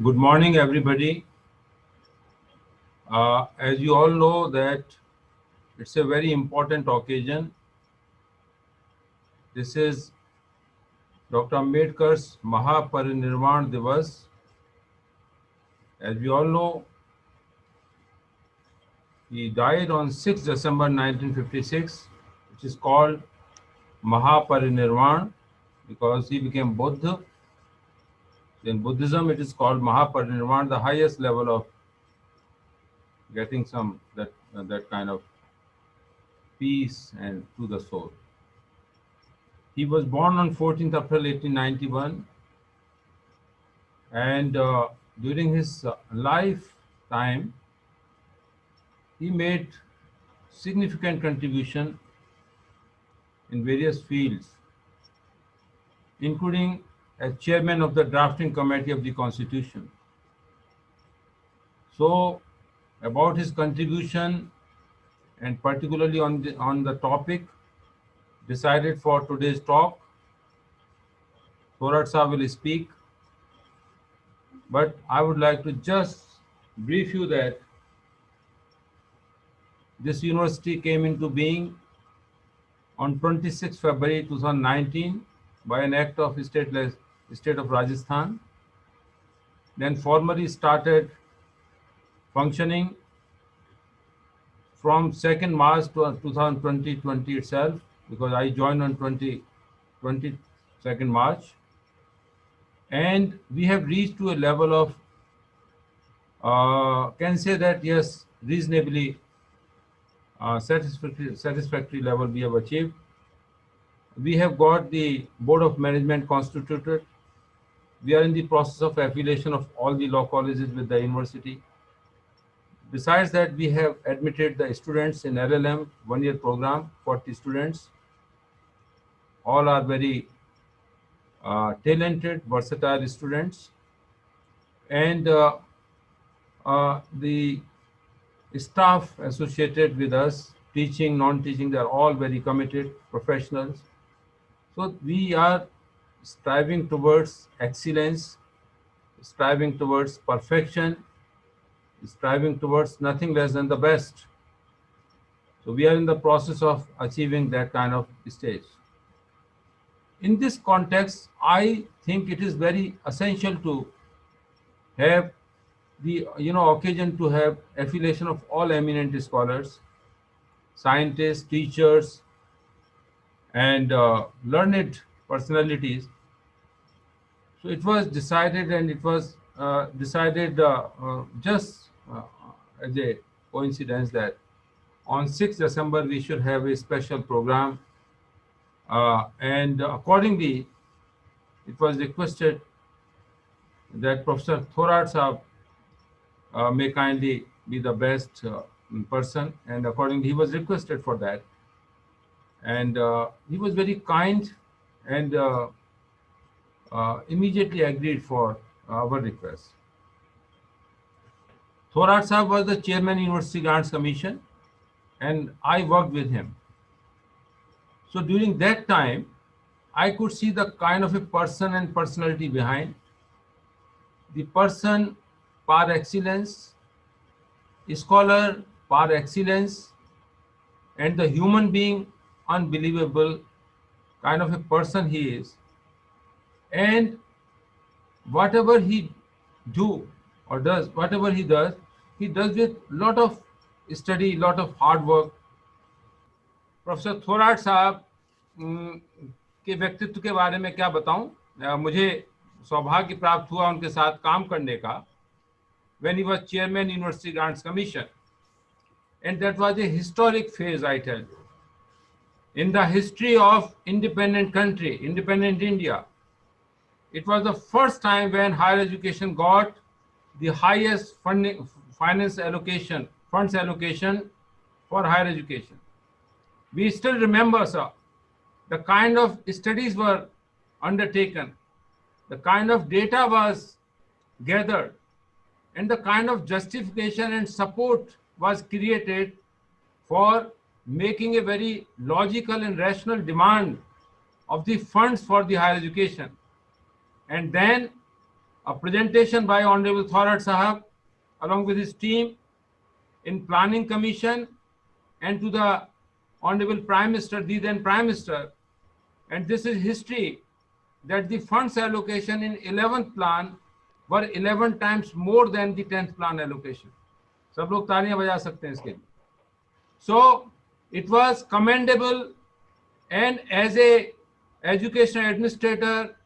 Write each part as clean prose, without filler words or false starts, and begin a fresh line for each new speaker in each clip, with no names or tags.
Good morning, everybody. As you all know that it's a very important occasion. This is Dr. Ambedkar's Mahaparinirvan Divas. As we all know, he died on 6th December 1956, which is called Mahaparinirvan because he became Buddha. In Buddhism, it is called Mahaparinirvan, the highest level of getting that kind of peace and to the soul. He was born on 14th April 1891, and during his lifetime, he made significant contribution in various fields, including as chairman of the drafting committee of the Constitution. So, about his contribution and particularly on the topic decided for today's talk, Thorat Sahab will speak, but I would like to just brief you that this university came into being on 26 February 2019 by an act of State of Rajasthan, then formally started functioning from 2nd March to 2020 itself, because I joined on 22nd March, and we have reached to a level of can say that yes, reasonably satisfactory level we have achieved. We have got the Board of Management constituted. We are in the process of affiliation of all the law colleges with the university. Besides that, we have admitted the students in LLM one-year program, 40 students. All are very talented, versatile students. And the staff associated with us, teaching, non-teaching, they are all very committed professionals. So we are striving towards excellence, striving towards perfection, striving towards nothing less than the best. So we are in the process of achieving that kind of stage. In this context, I think it is very essential to have the occasion to have affiliation of all eminent scholars, scientists, teachers, and learned personalities. So it was decided, and it was decided just as a coincidence that on 6th December we should have a special program, and accordingly it was requested that Professor Thorat Sahab may kindly be the best person, and accordingly he was requested for that, and he was very kind and immediately agreed for our request. Thorat Sahab was the chairman University Grants Commission, and I worked with him. So during that time, I could see the kind of a person and personality behind. The person par excellence, scholar par excellence, and the human being unbelievable kind of a person he is. And whatever he do or does, whatever he does with lot of study, lot of hard work. Professor Thorat साहब के व्यक्तित्व के बारे में क्या बताऊं, मुझे सौभाग्य प्राप्त हुआ उनके साथ काम करने का when he was chairman University Grants Commission, and that was a historic phase, I tell you, in the history of independent country, independent India. It was the first time when higher education got the highest funds allocation for higher education. We still remember, sir, the kind of studies were undertaken, the kind of data was gathered, and the kind of justification and support was created for making a very logical and rational demand of the funds for the higher education. And then a presentation by Honorable Thorat Sahab along with his team in Planning Commission, and to the Honorable Prime Minister, the then Prime Minister. And this is history, that the funds allocation in 11th plan were 11 times more than the 10th plan allocation. सब लोग तालियां बजा सकते हैं इसके लिए. So it was commendable, and as a educational administrator,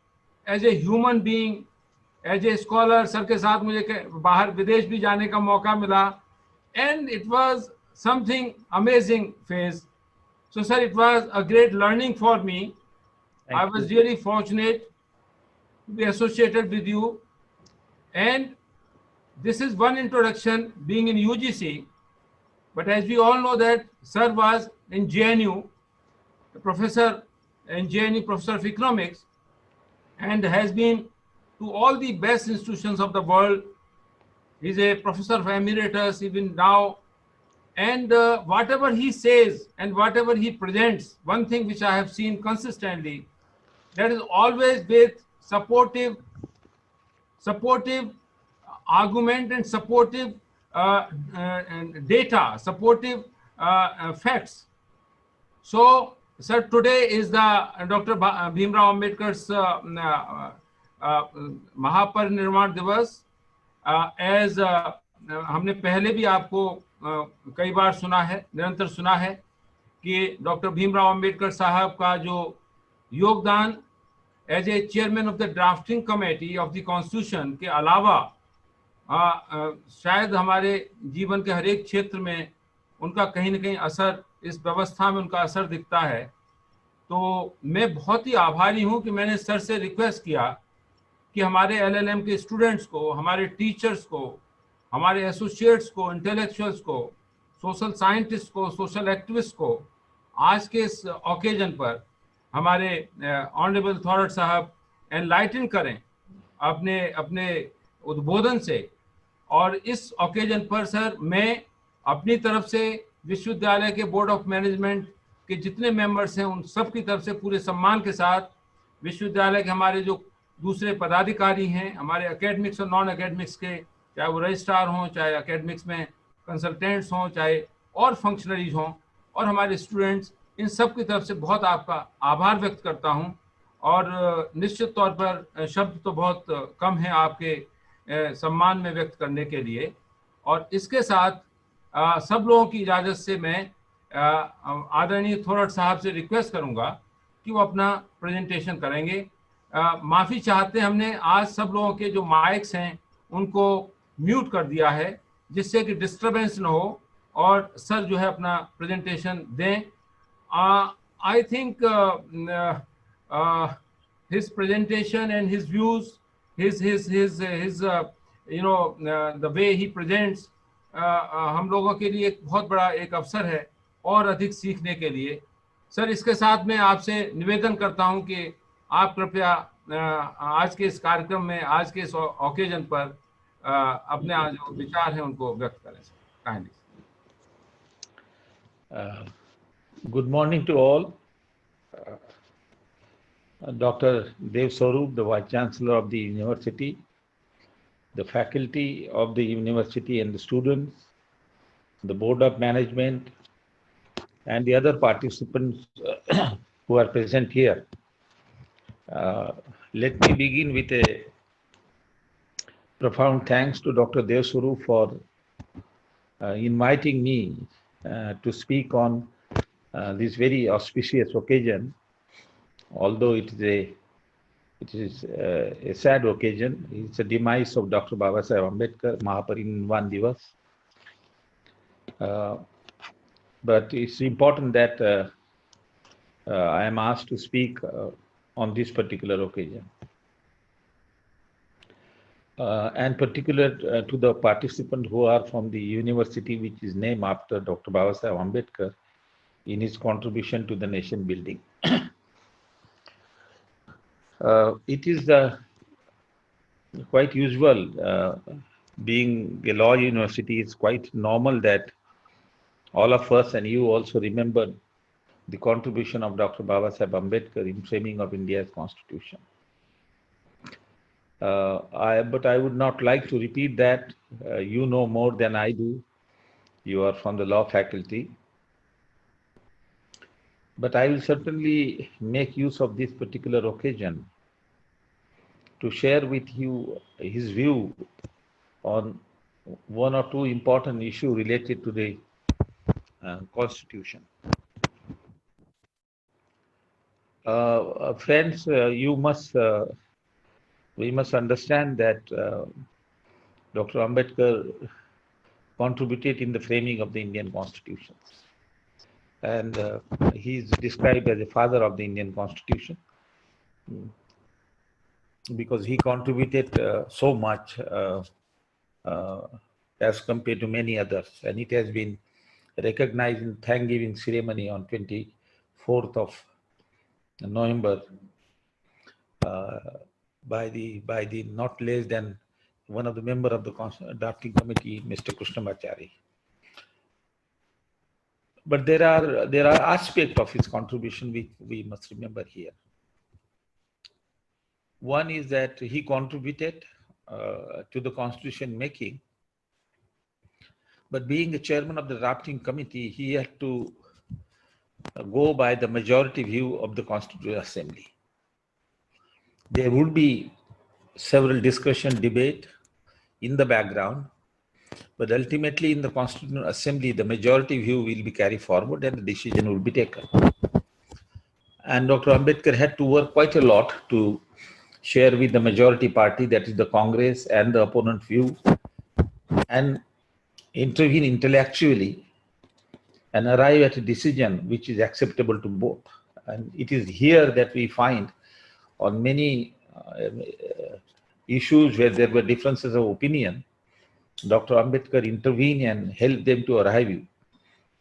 as a human being, as a scholar, sir के साथ मुझे बाहर विदेश भी जाने का मौका मिला, and it was something amazing phase. So sir, it was a great learning for me. I was really fortunate to be associated with you, and this is one introduction being in UGC. But as we all know that sir was in JNU, a professor in JNU, professor of economics, and has been to all the best institutions of the world. He's a professor of emeritus even now, and whatever he says and whatever he presents, one thing which I have seen consistently, that is always with supportive argument and supportive data, supportive facts. So, sir, today is the Dr. Bhimrao Ambedkar's Mahaparinirvan Divas. As हमने पहले भी आपको कई बार सुना है, निरंतर सुना है कि डॉक्टर भीमराव अंबेडकर साहब का जो योगदान as a chairman of the drafting committee of the constitution के अलावा शायद हमारे जीवन के हर एक क्षेत्र में उनका कहीं ना कहीं असर, इस व्यवस्था में उनका असर दिखता है. तो मैं बहुत ही आभारी हूं कि मैंने सर से रिक्वेस्ट किया कि हमारे LLM के स्टूडेंट्स को, हमारे टीचर्स को, हमारे एसोसिएट्स को, इंटेलेक्चुअल्स को, सोशल साइंटिस्ट को, सोशल एक्टिविस्ट को आज के इस ओकेजन पर हमारे ऑनरेबल थॉरट साहब एनलाइटन करें अपने अपने उद्बोधन से. और इस ओकेजन पर सर मैं अपनी तरफ से विश्वविद्यालय के बोर्ड ऑफ मैनेजमेंट के जितने मेंबर्स हैं उन सब की तरफ से पूरे सम्मान के साथ, विश्वविद्यालय के हमारे जो दूसरे पदाधिकारी हैं, हमारे एकेडमिक्स और नॉन एकेडमिक्स के, चाहे वो रजिस्ट्रार हों, चाहे एकेडमिक्स में कंसल्टेंट्स हों, चाहे और फंक्शनरीज हों, और हमारे स्टूडेंट्स, इन सब की तरफ से बहुत आपका आभार व्यक्त करता हूं. और निश्चित तौर पर शब्द तो बहुत कम है आपके सम्मान में व्यक्त करने के लिए. और इसके साथ सब लोगों की इजाज़त से मैं आदरणीय थोरट साहब से रिक्वेस्ट करूंगा कि वो अपना प्रेजेंटेशन करेंगे. माफ़ी चाहते हैं, हमने आज सब लोगों के जो माइक्स हैं उनको म्यूट कर दिया है जिससे कि डिस्टरबेंस ना हो और सर जो है अपना प्रेजेंटेशन दें. I think his presentation and his views, his you know the way he presents हम लोगों के लिए एक बहुत बड़ा एक अवसर है और अधिक सीखने के लिए. सर, इसके साथ मैं आपसे निवेदन करता हूं कि आप कृपया आज के इस कार्यक्रम में, आज के इस ओकेजन पर अपने जो विचार हैं उनको व्यक्त करें. Kindly.
Good morning to all. Dr. Dev Swarup, the Vice Chancellor of the University, the faculty of the university and the students, the Board of Management, and the other participants who are present here. Let me begin with a profound thanks to Dr. Dev Swarup for inviting me to speak on this very auspicious occasion. Although it is a sad occasion, it's the demise of Dr. Babasaheb Ambedkar, Mahaparinirvan Divas. But it's important that I am asked to speak on this particular occasion. And particular to the participants who are from the university which is named after Dr. Babasaheb Ambedkar in his contribution to the nation building. It is quite usual, being a law university, it's quite normal that all of us and you also remember the contribution of Dr. Babasaheb Ambedkar in framing of India's constitution. But I would not like to repeat that. You know more than I do. You are from the law faculty. But I will certainly make use of this particular occasion to share with you his view on one or two important issues related to the Constitution. Friends, we must understand that Dr. Ambedkar contributed in the framing of the Indian Constitution. And he's described as the father of the Indian Constitution because he contributed so much as compared to many others. And it has been recognized in Thanksgiving ceremony on 24th of November by the not less than one of the member of the drafting committee, Mr. Krishnamachari. But there are aspects of his contribution which we must remember here. One is that he contributed to the constitution making, but being the chairman of the drafting committee, he had to go by the majority view of the Constituent Assembly. There would be several discussion, debate in the background, but ultimately in the Constituent Assembly, the majority view will be carried forward and the decision will be taken. And Dr. Ambedkar had to work quite a lot to share with the majority party, that is the Congress, and the opponent view, and intervene intellectually and arrive at a decision which is acceptable to both. And it is here that we find on many issues where there were differences of opinion, Dr. Ambedkar intervened and helped them to arrive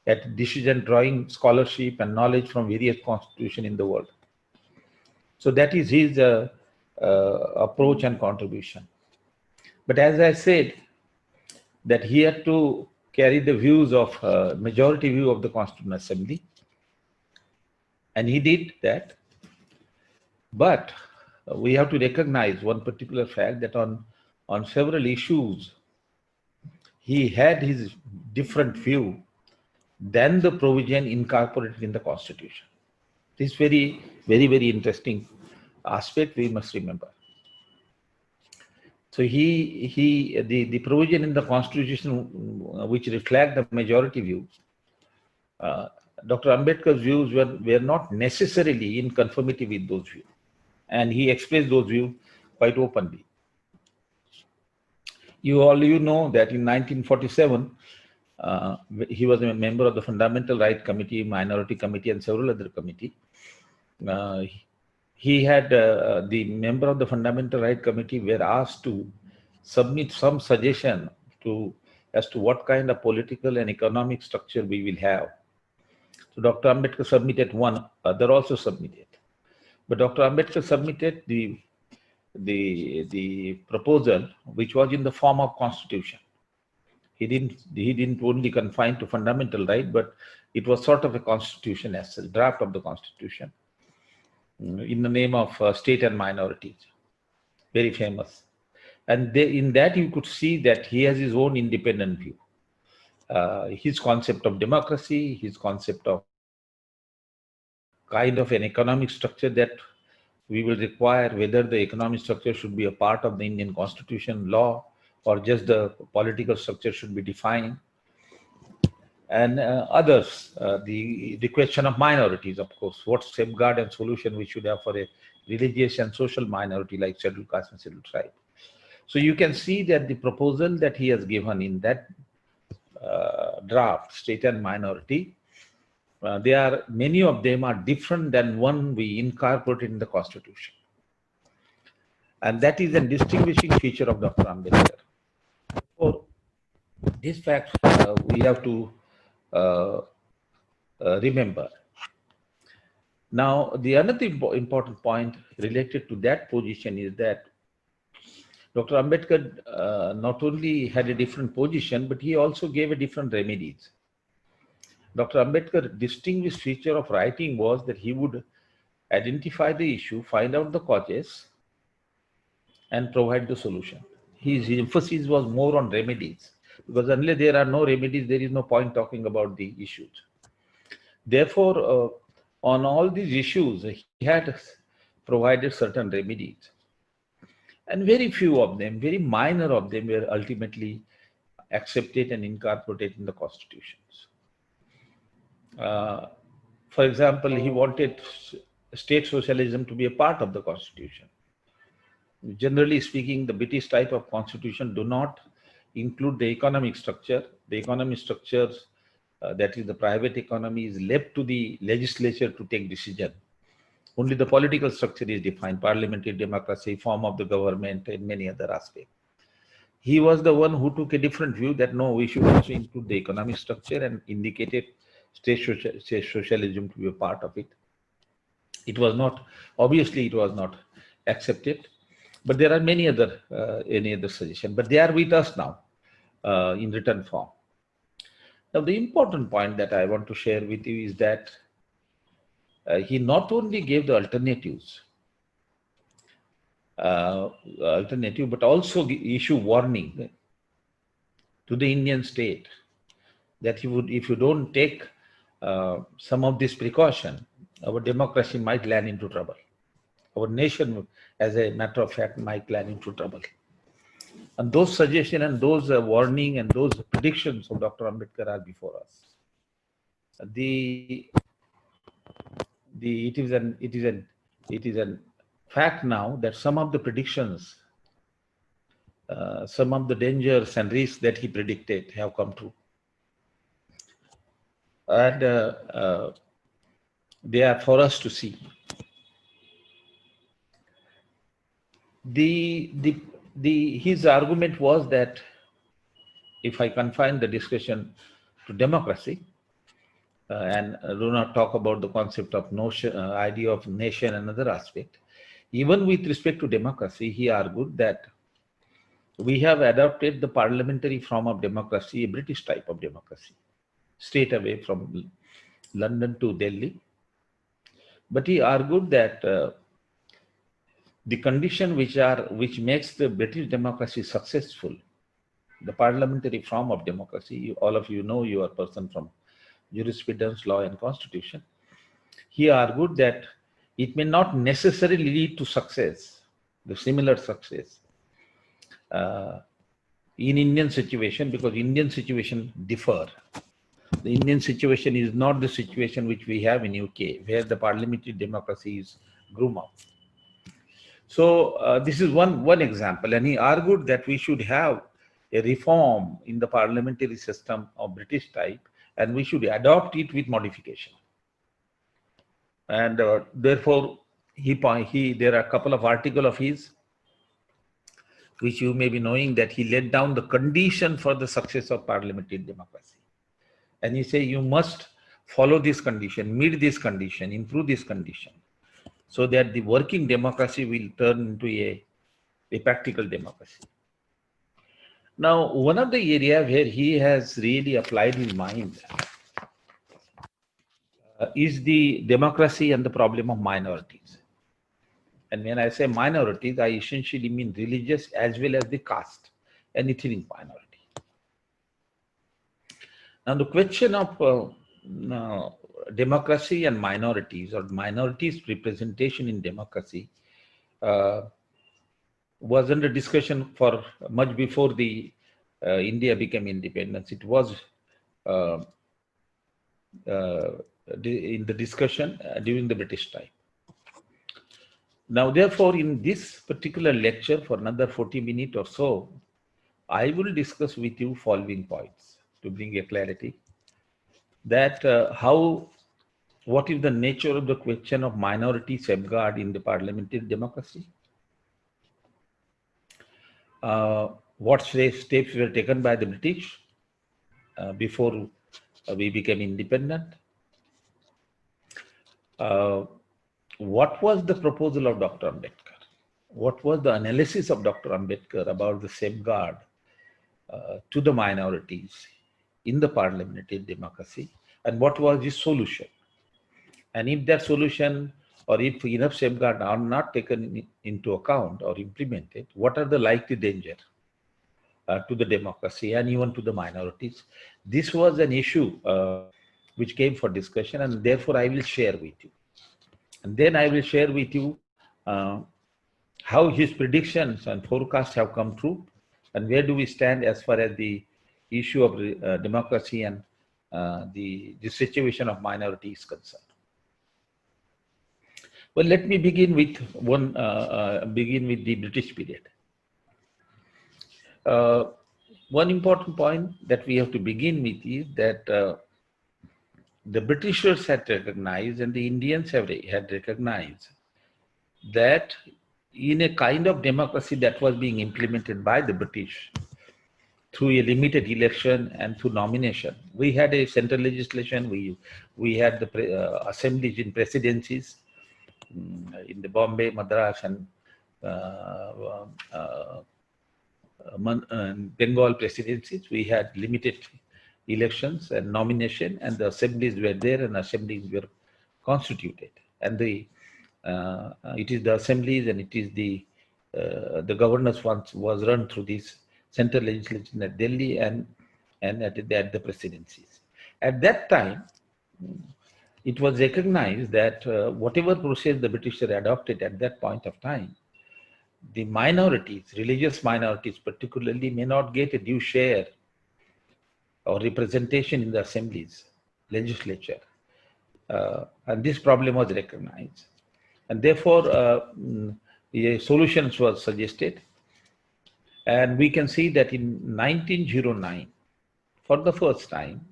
at decision drawing scholarship and knowledge from various constitutions in the world. So that is his approach and contribution. But as I said, that he had to carry the views of majority view of the Constituent Assembly, and he did that. But we have to recognize one particular fact, that on several issues, he had his different view than the provision incorporated in the Constitution. This is very, very interesting aspect we must remember. So the provision in the Constitution which reflect the majority view, Dr. Ambedkar's views were not necessarily in conformity with those views, and he expressed those views quite openly. You know that in 1947, he was a member of the Fundamental Right Committee, Minority Committee, and several other committees. He had the member of the Fundamental Right Committee were asked to submit some suggestion as to what kind of political and economic structure we will have. So Dr. Ambedkar submitted one, other also submitted. But Dr. Ambedkar submitted the proposal which was in the form of constitution. He didn't only confine to fundamental right, but it was sort of a constitution as a draft of the constitution in the name of state and minorities, very famous. And in that you could see that he has his own independent view. His concept of democracy, his concept of kind of an economic structure that we will require, whether the economic structure should be a part of the Indian Constitution law or just the political structure should be defined. And others, the question of minorities, of course, what safeguard and solution we should have for a religious and social minority like scheduled caste and scheduled tribe. So you can see that the proposal that he has given in that draft, state and minority, many of them are different than one we incorporated in the Constitution. And that is a distinguishing feature of Dr. Ambedkar. So this fact we have to remember. Now, the another important point related to that position is that Dr. Ambedkar not only had a different position, but he also gave a different remedies. Dr. Ambedkar's distinguished feature of writing was that he would identify the issue, find out the causes, and provide the solution. His emphasis was more on remedies, because unless there are no remedies, there is no point talking about the issues. Therefore, on all these issues, he had provided certain remedies. And very few of them, very minor of them, were ultimately accepted and incorporated in the constitutions. For example, he wanted state socialism to be a part of the constitution. Generally speaking, the British type of constitution do not include the economic structure. The economic structures, that is the private economy, is left to the legislature to take decision. Only the political structure is defined, parliamentary democracy, form of the government, and many other aspects. He was the one who took a different view that no, we should also include the economic structure, and indicated state socialism to be a part of it. It was not, obviously it was not accepted, but there are many other, any other suggestion, but they are with us now in written form. Now, the important point that I want to share with you is that he not only gave the alternatives, but also issue warning to the Indian state that he would, if you don't take some of this precaution, our democracy might land into trouble. Our nation, as a matter of fact, might land into trouble. And those suggestions and those warning and those predictions of Dr. Ambedkar are before us. It is a fact now that some of the predictions, some of the dangers and risks that he predicted have come true, and they are for us to see. His argument was that, if I confine the discussion to democracy and do not talk about the concept of notion, idea of nation and other aspect, even with respect to democracy, he argued that we have adopted the parliamentary form of democracy, a British type of democracy, straight away from London to Delhi. But he argued that the condition which makes the British democracy successful, the parliamentary form of democracy, all of you know, you are a person from jurisprudence, law and constitution. He argued that it may not necessarily lead to success, the similar success in Indian situation, because Indian situation differ. The Indian situation is not the situation which we have in UK, where the parliamentary democracy is grown up. So this is one example, and he argued that we should have a reform in the parliamentary system of British type, and we should adopt it with modification. And therefore, there are a couple of articles of his, which you may be knowing, that he laid down the condition for the success of parliamentary democracy. And he say you must follow this condition, meet this condition, improve this condition, so that the working democracy will turn into a practical democracy. Now, one of the areas where he has really applied his mind is the democracy and the problem of minorities. And when I say minorities, I essentially mean religious as well as the caste and ethnic minority. Now, the question of democracy and minorities, or minorities' representation in democracy, was under discussion for much before the India became independence. It was in the discussion during the British time. Now, therefore, in this particular lecture, for another 40 minutes or so, I will discuss with you following points to bring a clarity that what is the nature of the question of minority safeguard in the parliamentary democracy? What steps were taken by the British before we became independent? What was the proposal of Dr. Ambedkar? What was the analysis of Dr. Ambedkar about the safeguard to the minorities in the parliamentary democracy? And what was his solution? And if that solution or if enough safeguards are not taken into account or implemented, what are the likely danger to the democracy and even to the minorities? This was an issue which came for discussion, and therefore I will share with you. And then I will share with you how his predictions and forecasts have come true, and where do we stand as far as the issue of democracy and the situation of minority is concerned. Well, let me begin with the British period. One important point that we have to begin with is that the Britishers had recognized and the Indians had recognized that in a kind of democracy that was being implemented by the British through a limited election and through nomination. We had a central legislation, we had the assemblies in presidencies in the Bombay, Madras and Bengal presidencies. We had limited elections and nomination, and the assemblies were there and assemblies were constituted. And it is the assemblies and it is the governors was run through this central legislation at Delhi and at the presidencies. At that time, it was recognized that whatever process the British had adopted at that point of time, the minorities, religious minorities particularly, may not get a due share or representation in the assemblies, legislature. And this problem was recognized. And therefore, a solution was suggested. And we can see that in 1909, for the first time,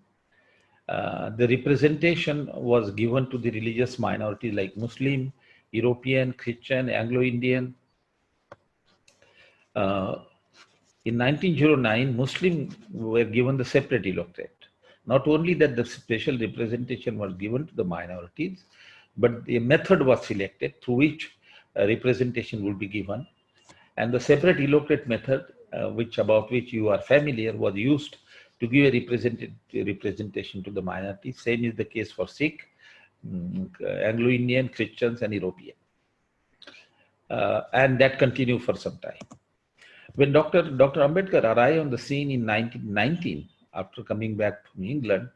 the representation was given to the religious minorities like Muslim, European, Christian, Anglo-Indian. In 1909, Muslims were given the separate electorate. Not only that the special representation was given to the minorities, but the method was selected through which representation would be given. And the separate electorate method, about which you are familiar, was used to give a representation to the minorities. Same is the case for Sikh, Anglo-Indian, Christians, and European. And that continued for some time. When Dr. Ambedkar arrived on the scene in 1919, after coming back from England,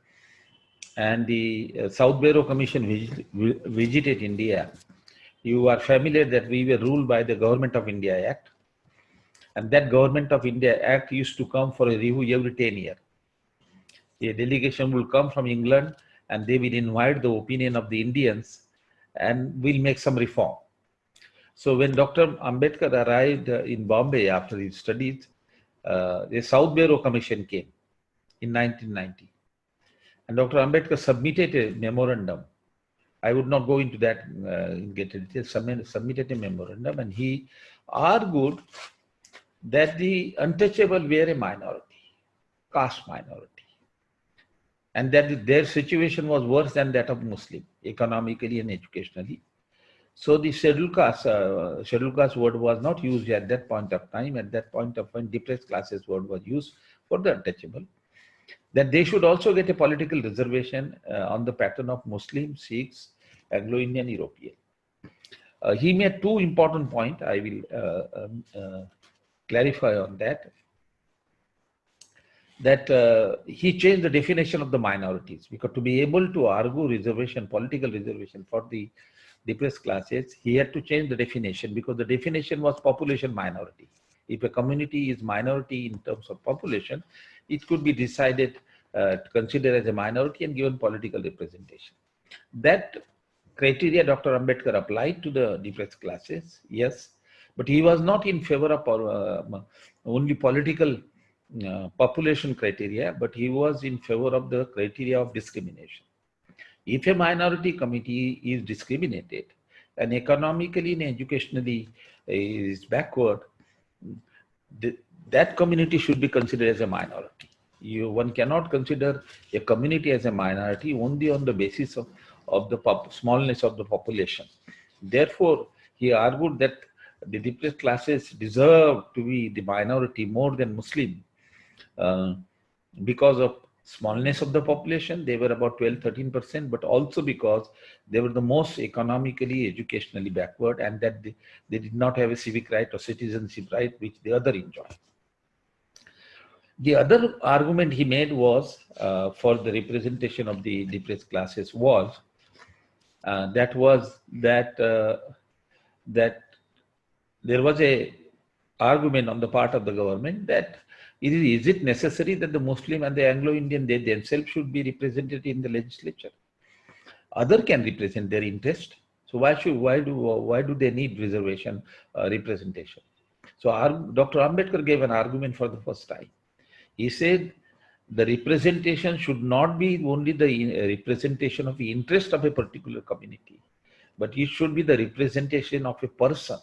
and the South Bureau Commission visited India, you are familiar that we were ruled by the Government of India Act. And that Government of India Act used to come for a review every 10 years. A delegation will come from England and they will invite the opinion of the Indians and will make some reform. So when Dr. Ambedkar arrived in Bombay after his studies, the South Bureau Commission came in 1990. And Dr. Ambedkar submitted a memorandum. I would not go into that, submitted a memorandum, and he argued that the untouchable were a minority, caste minority, and that their situation was worse than that of Muslim, economically and educationally. So the scheduled caste word was not used at that point of time. At that point of time, depressed classes word was used for the untouchable. That they should also get a political reservation on the pattern of Muslim, Sikhs, Anglo-Indian, European. He made two important points. I will clarify on that. That he changed the definition of the minorities, because to be able to argue reservation, political reservation for the depressed classes, he had to change the definition, because the definition was population minority. If a community is minority in terms of population, it could be decided considered as a minority and given political representation. That criteria Dr. Ambedkar applied to the depressed classes, yes, but he was not in favor of only political population criteria, but he was in favor of the criteria of discrimination. If a minority community is discriminated and economically and educationally is backward, that community should be considered as a minority. One cannot consider a community as a minority only on the basis of the smallness of the population. Therefore, he argued that the depressed classes deserve to be the minority more than Muslim because of smallness of the population, they were about 12-13%, but also because they were the most economically, educationally backward, and that they did not have a civic right or citizenship right, which the other enjoy. The other argument he made was for the representation of the depressed classes was that there was a argument on the part of the government that is it necessary that the Muslim and the Anglo-Indian, they themselves should be represented in the legislature? Other can represent their interest. So why do they need reservation representation? So Dr. Ambedkar gave an argument for the first time. He said the representation should not be only the representation of the interest of a particular community, but it should be the representation of a person.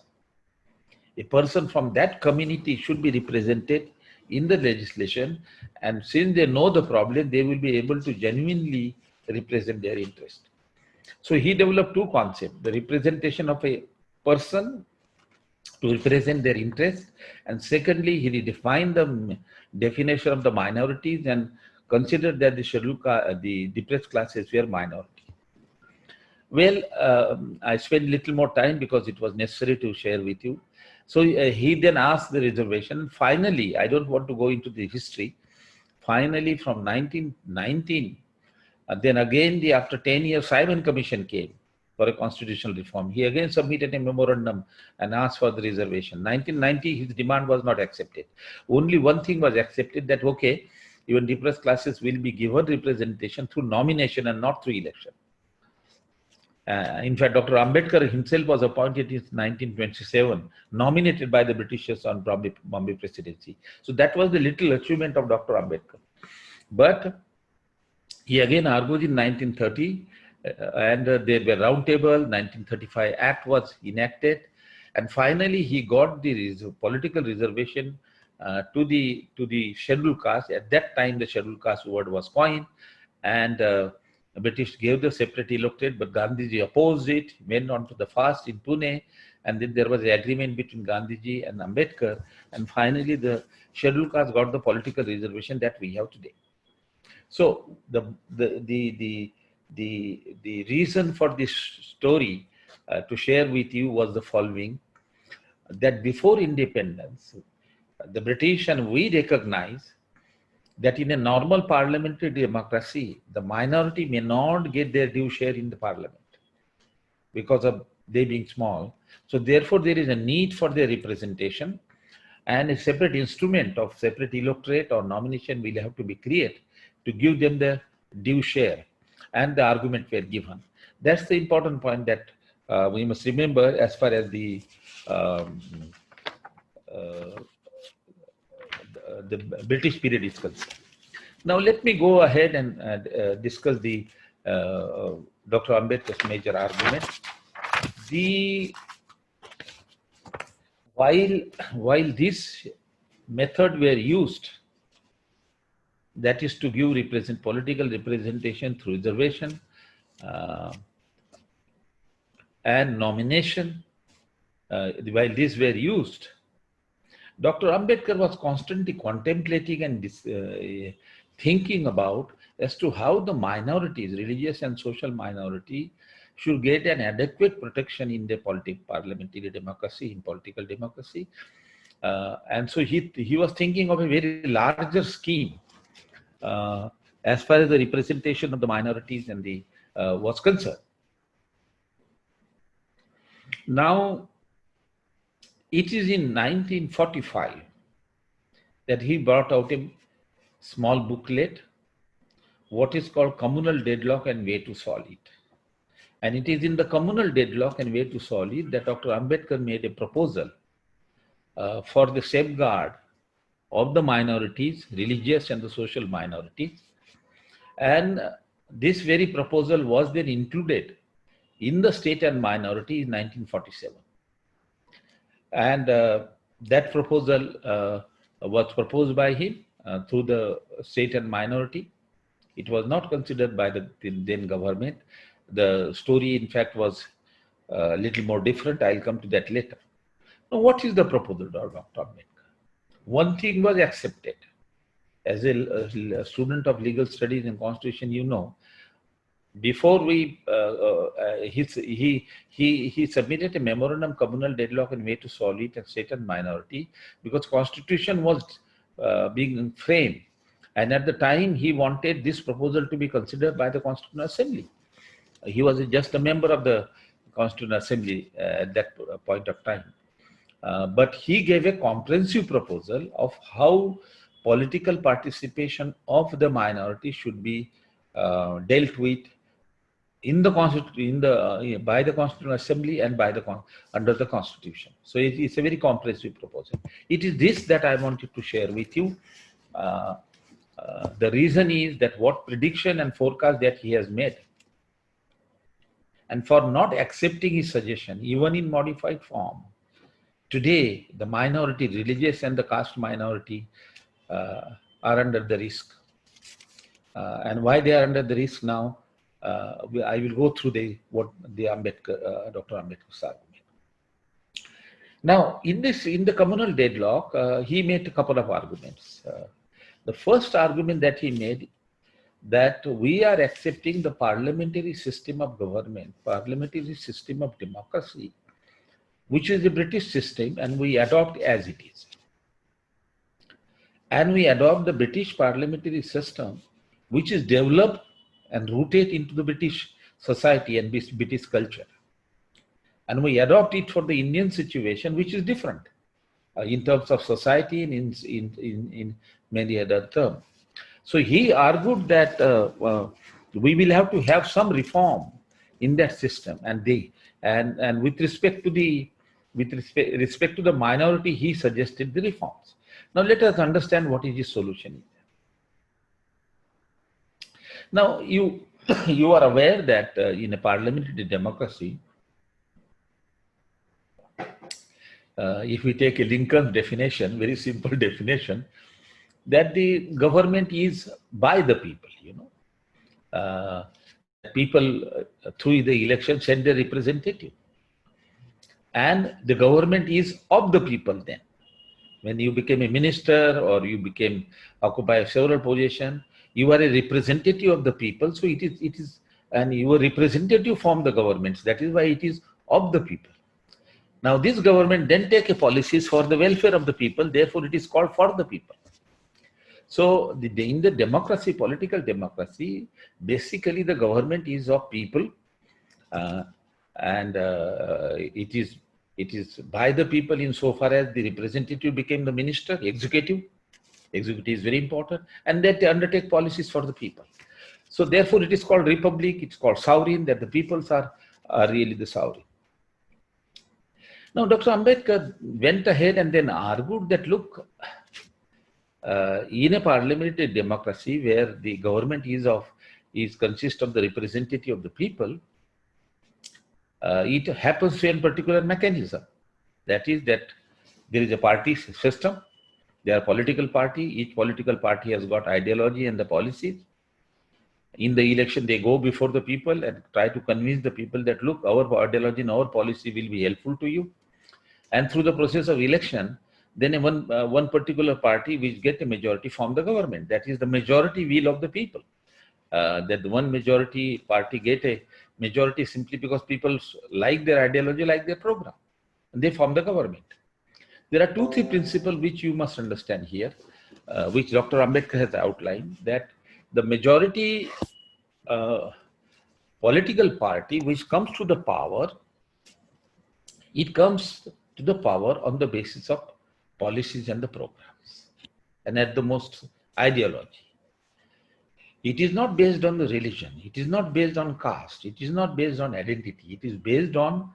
A person from that community should be represented in the legislation, and since they know the problem, they will be able to genuinely represent their interest. So he developed two concepts: the representation of a person to represent their interest, and secondly, he redefined the definition of the minorities and considered that the depressed classes were minority. Well, I spent little more time because it was necessary to share with you. So he then asked the reservation. Finally, I don't want to go into the history. Finally, from 1919, then again, after 10 years, Simon Commission came for a constitutional reform. He again submitted a memorandum and asked for the reservation. 1990, his demand was not accepted. Only one thing was accepted, that okay, even depressed classes will be given representation through nomination and not through election. In fact, Dr. Ambedkar himself was appointed in 1927, nominated by the Britishers on Bombay presidency. So that was the little achievement of Dr. Ambedkar. But he again argued in 1930, and there were roundtable. 1935 Act was enacted, and finally he got the political reservation to the scheduled caste. At that time, the scheduled caste word was coined, and the British gave the separate electorate, but Gandhiji opposed it, went on to the fast in Pune, and then there was an agreement between Gandhiji and Ambedkar, and finally the scheduled caste got the political reservation that we have today. So the reason for this story to share with you was the following: that before independence, the British and we recognize that in a normal parliamentary democracy, the minority may not get their due share in the parliament because of they being small. So therefore, there is a need for their representation, and a separate instrument of separate electorate or nomination will have to be created to give them the due share, and the argument were given. That's the important point that we must remember as far as the British period is concerned. Now let me go ahead and discuss the Dr. Ambedkar's major argument. While this method were used, that is to give political representation through reservation and nomination, while these were used, Dr. Ambedkar was constantly contemplating and thinking about as to how the minorities, religious and social minority, should get an adequate protection in the parliamentary democracy, in political democracy. And so he was thinking of a very larger scheme as far as the representation of the minorities and was concerned. Now, it is in 1945 that he brought out a small booklet, what is called Communal Deadlock and Way to Solve It. And it is in the Communal Deadlock and Way to Solve It that Dr. Ambedkar made a proposal for the safeguard of the minorities, religious and the social minorities. And this very proposal was then included in the State and Minority in 1947. And that proposal was proposed by him through the State and Minority. It was not considered by the then government. The story, in fact, was a little more different. I'll come to that later. Now, what is the proposal of Dr. Ambedkar? One thing was accepted, as a student of legal studies and constitution, you know, before he submitted a memorandum communal deadlock and way to solve it and state and minority, because constitution was being framed, and at the time he wanted this proposal to be considered by the Constitutional Assembly. He was just a member of the Constitutional Assembly at that point of time. But he gave a comprehensive proposal of how political participation of the minority should be dealt with in the by the Constitutional Assembly and by the under the Constitution. So it's a very comprehensive proposal. It is this that I wanted to share with you. The reason is that what prediction and forecast that he has made, and for not accepting his suggestion, even in modified form, today the minority, religious and the caste minority, are under the risk. And why they are under the risk now, I will go through the Ambedkar, Dr. Ambedkar's argument. Now, in the communal deadlock, he made a couple of arguments. The first argument that he made, that we are accepting the parliamentary system of government, parliamentary system of democracy, which is the British system, and we adopt as it is. And we adopt the British parliamentary system, which is developed and rooted into the British society and British culture. And we adopt it for the Indian situation, which is different in terms of society and in many other terms. So he argued that we will have to have some reform in that system, and with respect to the minority, he suggested the reforms. Now let us understand what is the solution. Now you are aware that in a parliamentary democracy, if we take a Lincoln definition, very simple definition, that the government is by the people, people through the election send their representative, and the government is of the people. Then when you became a minister or you occupy several positions, you are a representative of the people. So it is and you are representative from the governments. That is why it is of the people. Now this government then take a policies for the welfare of the people, therefore it is called for the people. So in the democracy, political democracy, basically the government is of people, and it is by the people insofar as the representative became the minister, executive. Executive is very important, and that they undertake policies for the people. So therefore it is called republic, it's called sovereign, that the peoples are really the sovereign. Now Dr. Ambedkar went ahead and then argued that, look, in a parliamentary democracy where the government consists of the representative of the people, it happens to a particular mechanism. That is that there is a party system, there are political party, each political party has got ideology and the policies. In the election, they go before the people and try to convince the people that, look, our ideology and our policy will be helpful to you. And through the process of election, then one particular party which get a majority from the government. That is the majority will of the people. That one majority party get a majority simply because people like their ideology, like their program, and they form the government. There are 2-3 principles which you must understand here, which Dr. Ambedkar has outlined, that the majority political party which comes to the power, it comes to the power on the basis of policies and the programs, and at the most ideology. It is not based on the religion, it is not based on caste, it is not based on identity, it is based on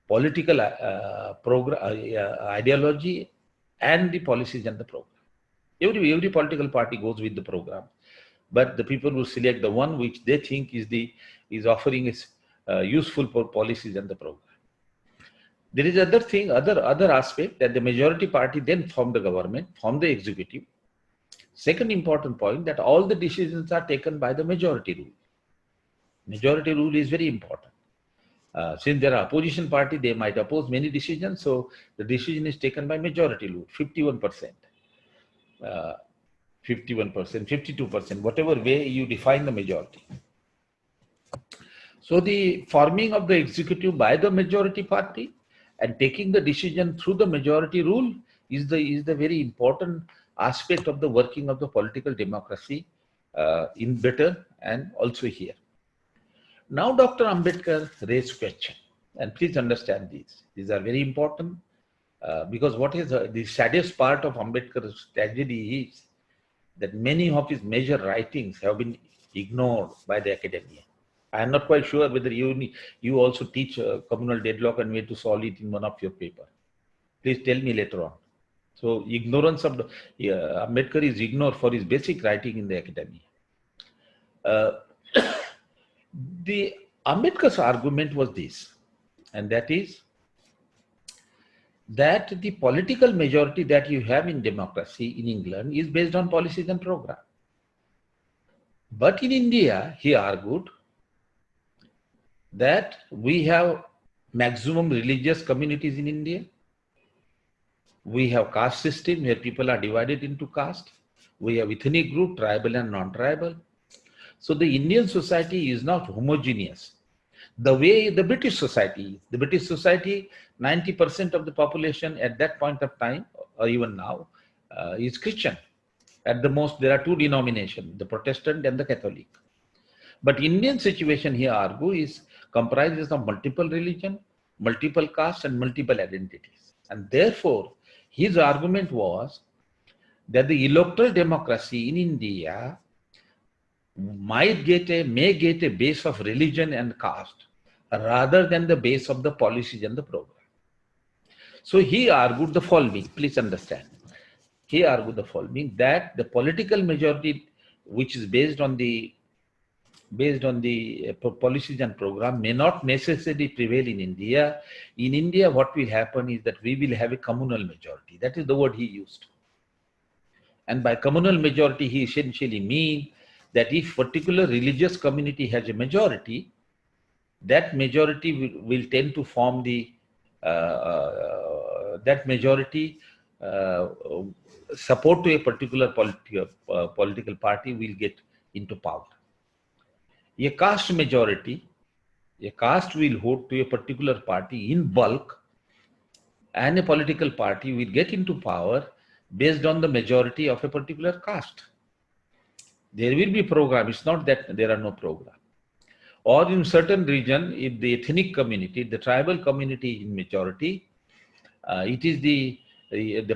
political ideology and the policies and the program. Every political party goes with the program, but the people will select the one which they think is offering useful for policies and the program. There is other aspect, that the majority party then form the government, form the executive. Second important point, that all the decisions are taken by the majority rule. Majority rule is very important. Since there are opposition party, they might oppose many decisions, so the decision is taken by majority rule, 51%. 51%, 52%, whatever way you define the majority. So the forming of the executive by the majority party and taking the decision through the majority rule is the very important aspect of the working of the political democracy in Britain and also here. Now Dr. Ambedkar raised question, and please understand these. These are very important because what is the saddest part of Ambedkar's tragedy is that many of his major writings have been ignored by the academia. I am not quite sure whether you also teach communal deadlock and way to solve it in one of your paper. Please tell me later on. So ignorance of the Ambedkar is ignored for his basic writing in the academia. The Ambedkar's argument was this, and that is that the political majority that you have in democracy in England is based on policies and program. But in India, he argued that we have maximum religious communities in India. We have caste system where people are divided into caste. We have ethnic group, tribal and non-tribal. So the Indian society is not homogeneous. The way the British society is. The British society, 90% of the population at that point of time, or even now, is Christian. At the most, there are two denominations, the Protestant and the Catholic. But Indian situation here, argue, is comprises of multiple religion, multiple castes and multiple identities. And therefore, his argument was that the electoral democracy in India may get a base of religion and caste rather than the base of the policies and the program. So he argued the following, please understand. He argued the following, that the political majority which is based on the policies and program may not necessarily prevail in India. In India, what will happen is that we will have a communal majority. That is the word he used. And by communal majority, he essentially means that if particular religious community has a majority, that majority will tend to form the, that majority support to a particular political party will get into power. A caste majority, a caste will vote to a particular party in bulk, and a political party will get into power based on the majority of a particular caste. There will be program. It's not that there are no program. Or in certain region, if the ethnic community, the tribal community in majority, it is the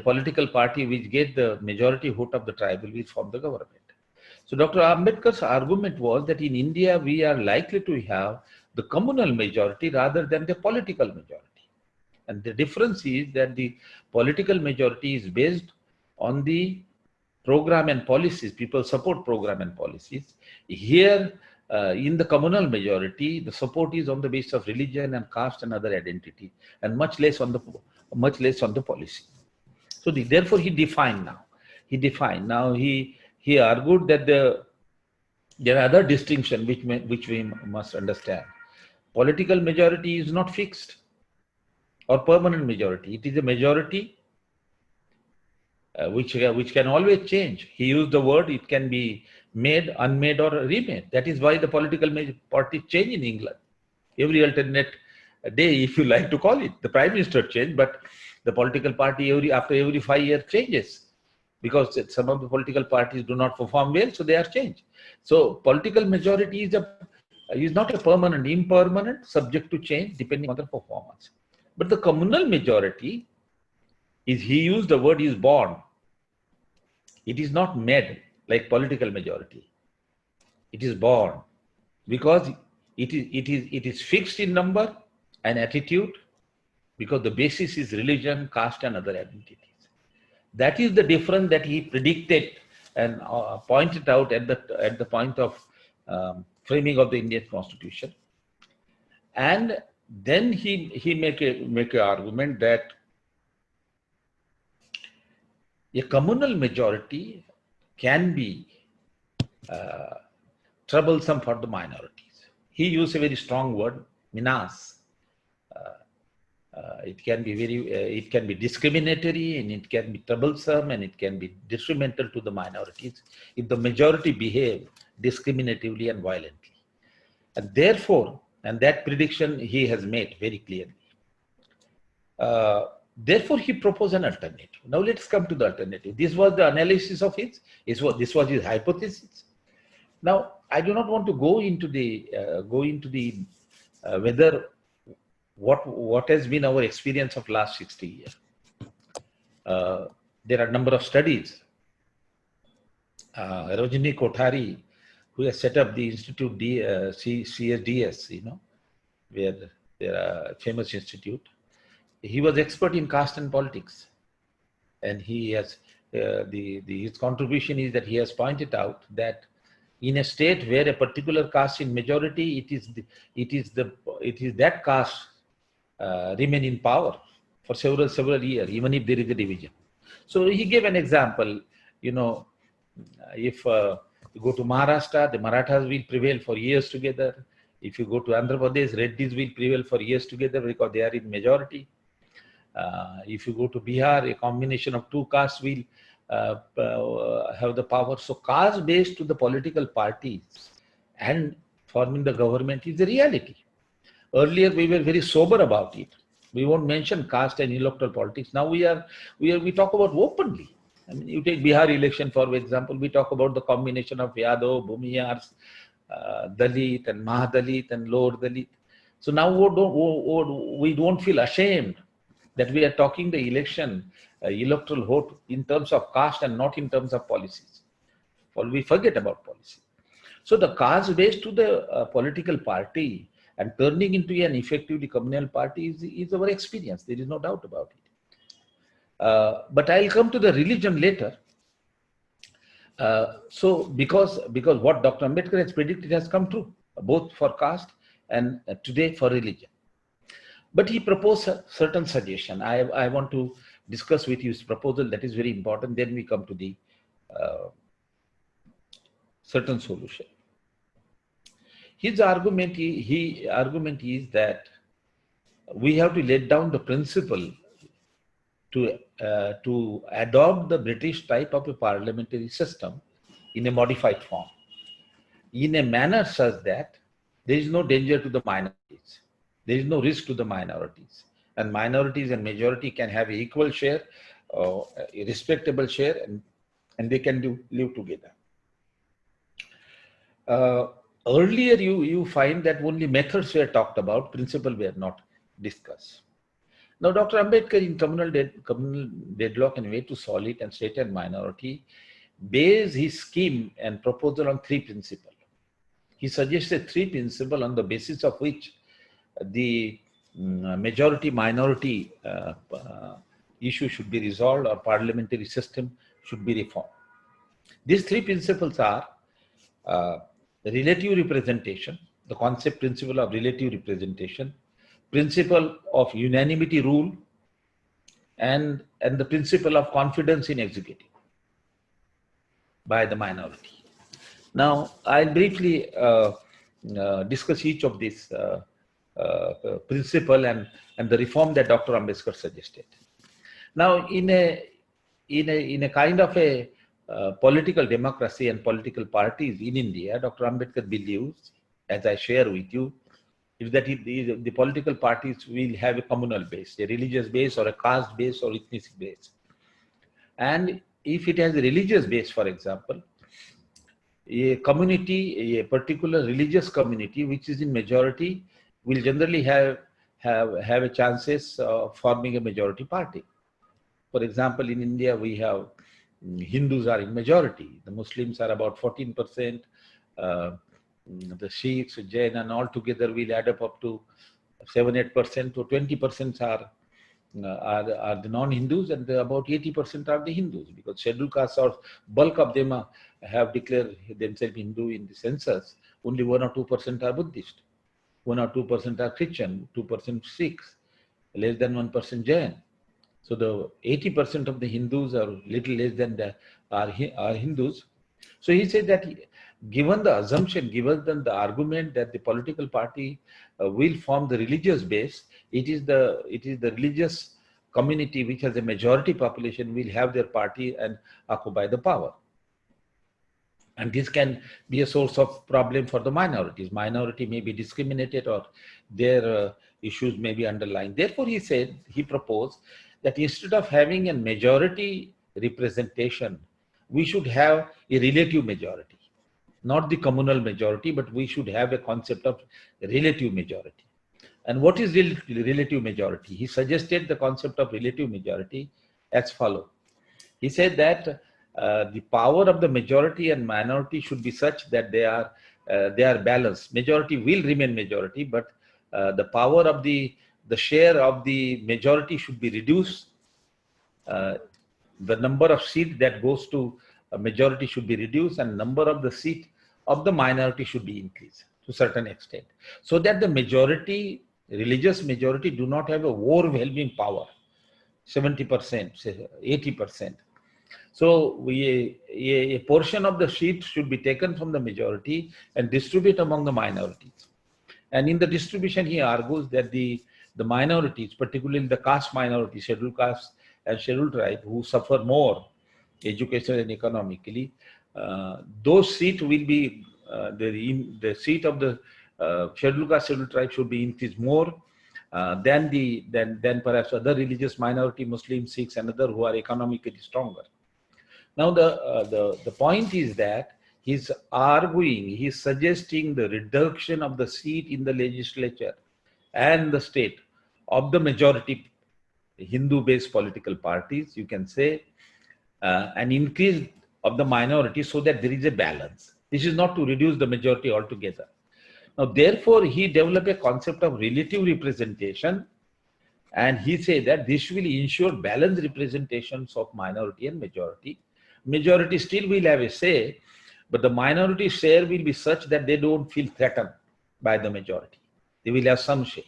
political party which get the majority vote of the tribal will form the government. So Dr. Ambedkar's argument was that in India, we are likely to have the communal majority rather than the political majority. And the difference is that the political majority is based on the program and policies. People support program and policies. Here, in the communal majority, the support is on the basis of religion and caste and other identity, and much less on the policy. So therefore, he defined now. He argued that there are other distinctions which we must understand. Political majority is not fixed or permanent majority. It is a majority which can always change. He used the word, it can be made, unmade or remade. That is why the political party change in England. Every alternate day, if you like to call it, the prime minister change, but the political party after every 5 years changes, because some of the political parties do not perform well, so they are changed. So political majority is not a permanent, impermanent, subject to change depending on the performance. But the communal majority is, he used the word, is born. It is not made like political majority. It is born because it is fixed in number and attitude, because the basis is religion, caste and other identities. That is the difference that he predicted and pointed out at the point of framing of the Indian Constitution. And then he make an argument that a communal majority can be troublesome for the minorities. He used a very strong word, menace. It can be it can be discriminatory, and it can be troublesome, and it can be detrimental to the minorities if the majority behave discriminatively and violently. And therefore, and that prediction he has made very clearly. Therefore, he proposed an alternative. Now let's come to the alternative. This was the analysis of his. This was his hypothesis. Now, I do not want to go into the whether what has been our experience of last 60 years. There are a number of studies. Rajni Kothari, who has set up the Institute CSDS, where there are famous institute. He was expert in caste and politics, and he has his contribution is that he has pointed out that in a state where a particular caste in majority, it is that caste remain in power for several years, even if there is a division. So he gave an example. If you go to Maharashtra, the Marathas will prevail for years together. If you go to Andhra Pradesh, Reddis will prevail for years together because they are in majority. If you go to Bihar, a combination of two castes will have the power. So caste based to the political parties and forming the government is a reality. Earlier we were very sober about it. We won't mention caste and electoral politics. Now we talk about openly. I mean, you take Bihar election for example, we talk about the combination of Yadav, Bhumiyars, Dalit and Mahadalit and Lower Dalit. So now we don't feel ashamed that we are talking the electoral vote in terms of caste and not in terms of policies. Or we forget about policy. So the caste based to the political party and turning into an effectively communal party is our experience. There is no doubt about it. But I'll come to the religion later. So because what Dr. Ambedkar has predicted has come true, both for caste and today for religion. But he proposed a certain suggestion. I want to discuss with you his proposal. That is very important. Then we come to the certain solution. His argument is that we have to let down the principle to adopt the British type of a parliamentary system in a modified form, in a manner such that there is no danger to the minorities. There is no risk to the minorities, and minorities and majority can have an equal share, a respectable share, and they can live together. Earlier, you find that only methods were talked about, principles were not discussed. Now, Dr. Ambedkar in Communal Deadlock and Way to Solve It and State and Minority based his scheme and proposal on three principles. He suggested three principles on the basis of which the majority-minority issue should be resolved or parliamentary system should be reformed. These three principles are relative representation, the concept principle of relative representation, principle of unanimity rule, and the principle of confidence in executive by the minority. Now, I'll briefly discuss each of these principle and the reform that Dr. Ambedkar suggested. Now, in a kind of a political democracy and political parties in India, Dr. Ambedkar believes, as I share with you, is that the political parties will have a communal base, a religious base or a caste base or ethnic base. And if it has a religious base, for example, a community, a particular religious community which is in majority will generally have a chances of forming a majority party. For example, in India, we have Hindus are in majority. The Muslims are about 14%. The Sikhs, Jain, and all together will add up to 7-8%. So 20% are the non-Hindus, and about 80% are the Hindus, because scheduled castes or bulk of them have declared themselves Hindu in the census. Only 1 or 2% are Buddhist. 1 or 2% are Christian, 2% Sikhs, less than 1% Jain. So the 80% of the Hindus are little less than are Hindus. So he said that given the assumption, given the argument that the political party will form the religious base, it is the religious community which has a majority population will have their party and occupy the power. And this can be a source of problem for the minorities. Minority may be discriminated or their issues may be underlying. Therefore, he proposed that instead of having a majority representation, we should have a relative majority. Not the communal majority, but we should have a concept of relative majority. And what is relative majority? He suggested the concept of relative majority as follows. He said that the power of the majority and minority should be such that they are balanced. Majority will remain majority, but the power of the share of the majority should be reduced. The number of seats that goes to a majority should be reduced, and number of the seat of the minority should be increased to a certain extent, so that the majority, religious majority, do not have a overwhelming power, 70%, 80%. So a portion of the seat should be taken from the majority and distribute among the minorities. And in the distribution, he argues that the minorities, particularly the caste minority, scheduled caste and scheduled tribe, who suffer more educationally and economically, those seats will be the seat of the scheduled caste, scheduled tribe should be increased more than perhaps other religious minority, Muslims, Sikhs, and other who are economically stronger. Now the point is that he's suggesting the reduction of the seat in the legislature and the state of the majority Hindu-based political parties, you can say, an increase of the minority so that there is a balance. This is not to reduce the majority altogether. Now, therefore, he developed a concept of relative representation, and he said that this will ensure balanced representations of minority and majority. Majority still will have a say, but the minority share will be such that they don't feel threatened by the majority. They will have some say.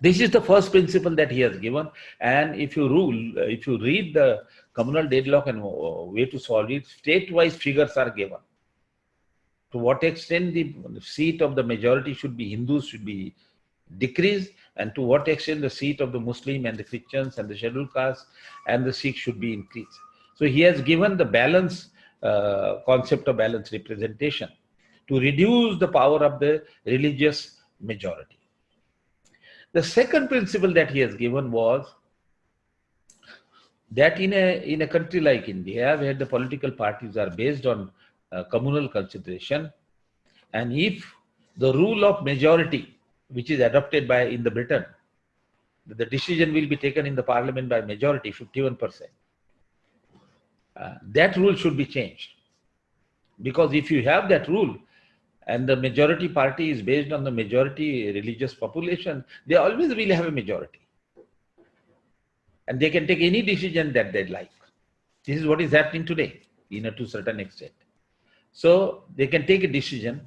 This is the first principle that he has given, and if you read the communal deadlock and way to solve it, state-wise figures are given. To what extent the seat of the majority should be Hindus should be decreased, and to what extent the seat of the Muslim and the Christians and the scheduled caste and the Sikhs should be increased. So he has given the balance concept of balanced representation to reduce the power of the religious majority. The second principle that he has given was that in a country like India, where the political parties are based on communal consideration, and if the rule of majority, which is adopted in the Britain, the decision will be taken in the parliament by majority, 51%. That rule should be changed, because if you have that rule and the majority party is based on the majority religious population, they always will have a majority, and they can take any decision that they like. This is what is happening today, to a certain extent. So they can take a decision.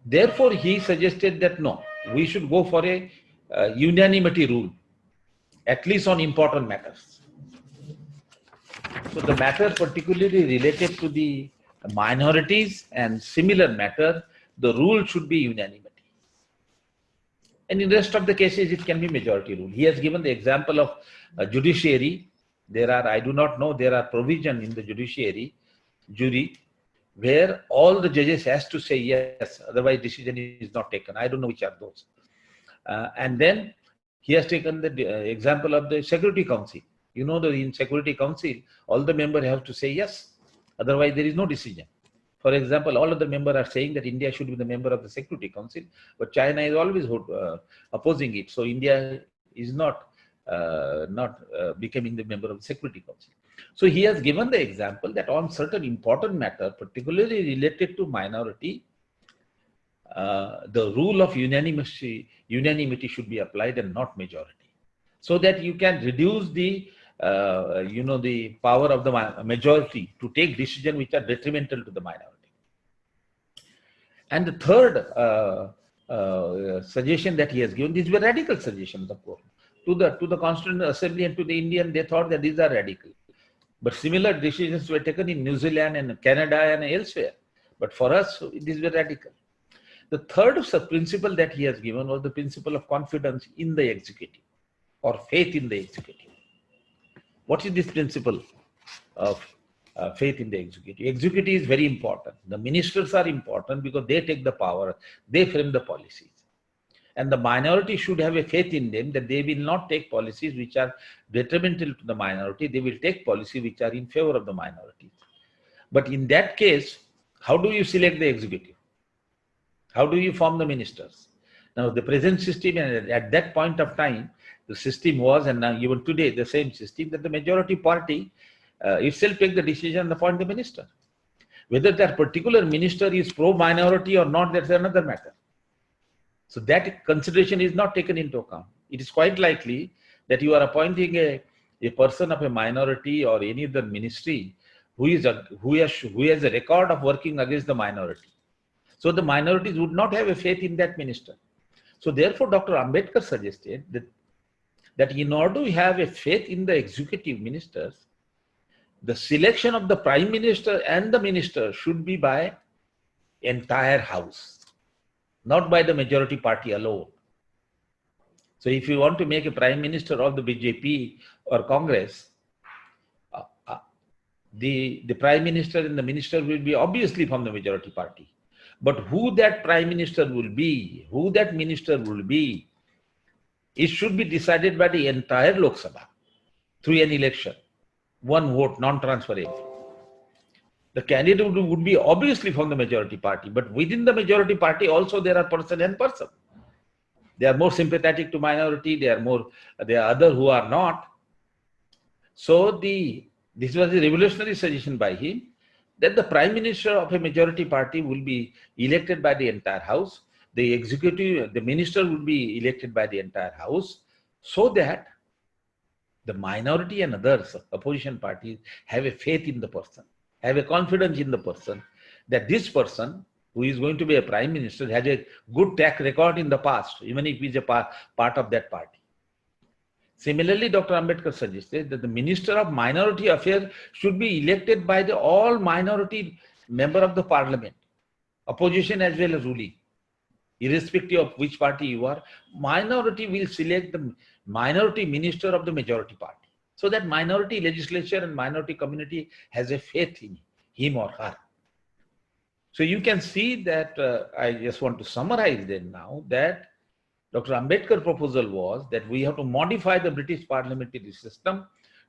Therefore, he suggested that no, we should go for a unanimity rule, at least on important matters. So the matter particularly related to the minorities and similar matter, the rule should be unanimity. And in the rest of the cases, it can be majority rule. He has given the example of judiciary. There are provision in the judiciary, jury, where all the judges has to say yes, otherwise decision is not taken. I don't know which are those. And then he has taken the example of the Security Council. In Security Council, all the members have to say yes, otherwise there is no decision. For example, all of the members are saying that India should be the member of the Security Council, but China is always opposing it. So India is not becoming the member of the Security Council. So he has given the example that on certain important matter, particularly related to minority, the rule of unanimity should be applied and not majority, so that you can reduce the power of the majority to take decisions which are detrimental to the minority. And the third suggestion that he has given, these were radical suggestions, of course, to the Constituent Assembly and to the Indian. They thought that these are radical, but similar decisions were taken in New Zealand and Canada and elsewhere. But for us, it is very radical. The third principle that he has given was the principle of confidence in the executive or faith in the executive. What is this principle of faith in the executive? Executive is very important. The ministers are important because they take the power, they frame the policies. And the minority should have a faith in them that they will not take policies which are detrimental to the minority. They will take policies which are in favor of the minorities. But in that case, how do you select the executive? How do you form the ministers? Now, the present system, and at that point of time, the system was, and now even today, the same system, that the majority party itself take the decision and appoint the minister. Whether that particular minister is pro-minority or not, that's another matter. So that consideration is not taken into account. It is quite likely that you are appointing a person of a minority or any other ministry who has a record of working against the minority. So the minorities would not have a faith in that minister. So therefore, Dr. Ambedkar suggested that in order to have a faith in the executive ministers, the selection of the prime minister and the minister should be by entire house, not by the majority party alone. So if you want to make a prime minister of the BJP or Congress, the prime minister and the minister will be obviously from the majority party. But who that prime minister will be, who that minister will be, it should be decided by the entire Lok Sabha through an election. One vote, non-transferable. The candidate would be obviously from the majority party, but within the majority party also there are person and person. They are more sympathetic to minority, there are other who are not. So this was a revolutionary suggestion by him, that the prime minister of a majority party will be elected by the entire house. The executive, the minister will be elected by the entire house, so that the minority and others, opposition parties, have a faith in the person, have a confidence in the person, that this person who is going to be a prime minister has a good track record in the past, even if he is a part of that party. Similarly, Dr. Ambedkar suggested that the Minister of Minority Affairs should be elected by the all minority member of the parliament, opposition as well as ruling. Irrespective of which party you are, minority will select the minority minister of the majority party. So that minority legislature and minority community has a faith in him or her. So you can see that I just want to summarize then now that Dr. Ambedkar's proposal was that we have to modify the British parliamentary system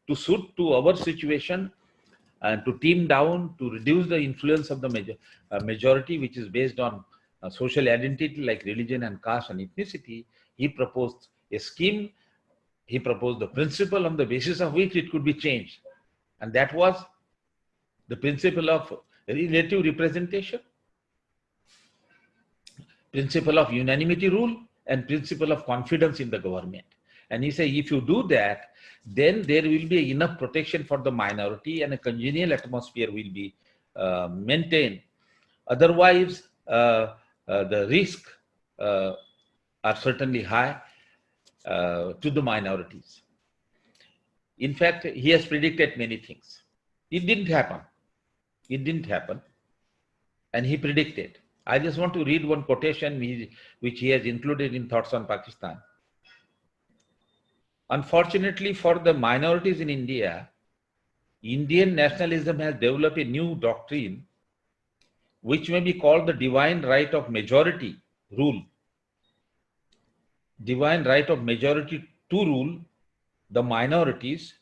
to suit to our situation and to tame down, to reduce the influence of the majority, which is based on social identity like religion and caste and ethnicity. He proposed a scheme, he proposed the principle on the basis of which it could be changed. And that was the principle of relative representation, principle of unanimity rule, and principle of confidence in the government. And he said, if you do that, then there will be enough protection for the minority and a congenial atmosphere will be maintained. Otherwise, the risk are certainly high to the minorities. In fact, he has predicted many things. It didn't happen. It didn't happen. And he predicted. I just want to read one quotation which he has included in Thoughts on Pakistan. Unfortunately for the minorities in India, Indian nationalism has developed a new doctrine which may be called the divine right of majority rule. Divine right of majority to rule the minorities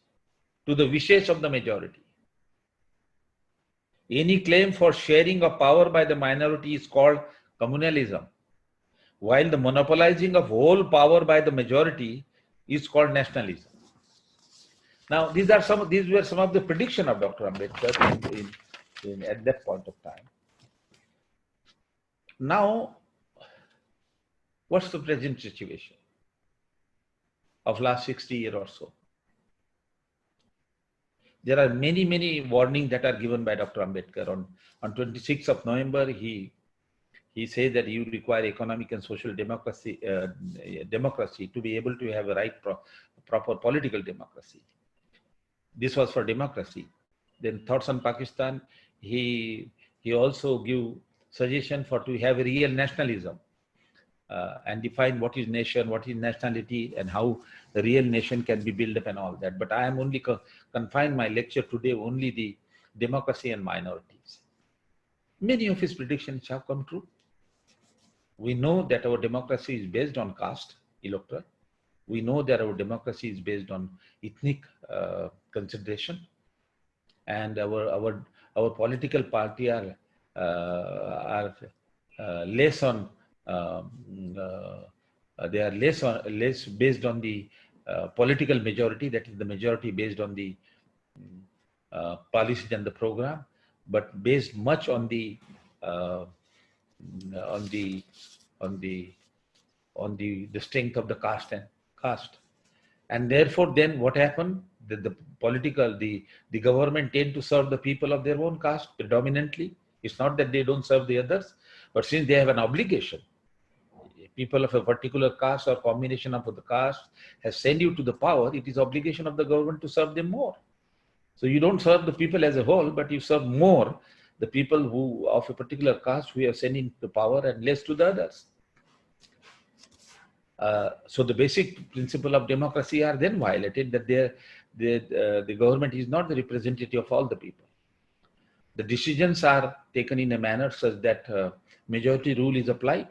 to the wishes of the majority. Any claim for sharing of power by the minority is called communalism, while the monopolizing of whole power by the majority is called nationalism. Now, these were some of the prediction of Dr. Ambedkar at that point of time. Now, what's the present situation of last 60 years or so? There are many warnings that are given by Dr. Ambedkar. On 26th of November, he says that you require economic and social democracy to be able to have a proper political democracy. This was for democracy. Then Thoughts on Pakistan, he he also give suggestion for to have a real nationalism and define what is nation, what is nationality, and how the real nation can be built up and all that. But I am only confine my lecture today only the democracy and minorities. Many of his predictions have come true. We know that our democracy is based on caste, electoral. We know that our democracy is based on ethnic consideration, and our political party are less on they are less based on the political majority, that is the majority based on the policies and the program, but based much on the strength of the caste. And therefore then what happened, the government tend to serve the people of their own caste predominantly. It's not that they don't serve the others, but since they have an obligation, people of a particular caste or combination of the caste has sent you to the power, it is obligation of the government to serve them more. So you don't serve the people as a whole, but you serve more the people who of a particular caste who are sending to power and less to the others. So the basic principle of democracy are then violated, that the government is not the representative of all the people. The decisions are taken in a manner such that majority rule is applied.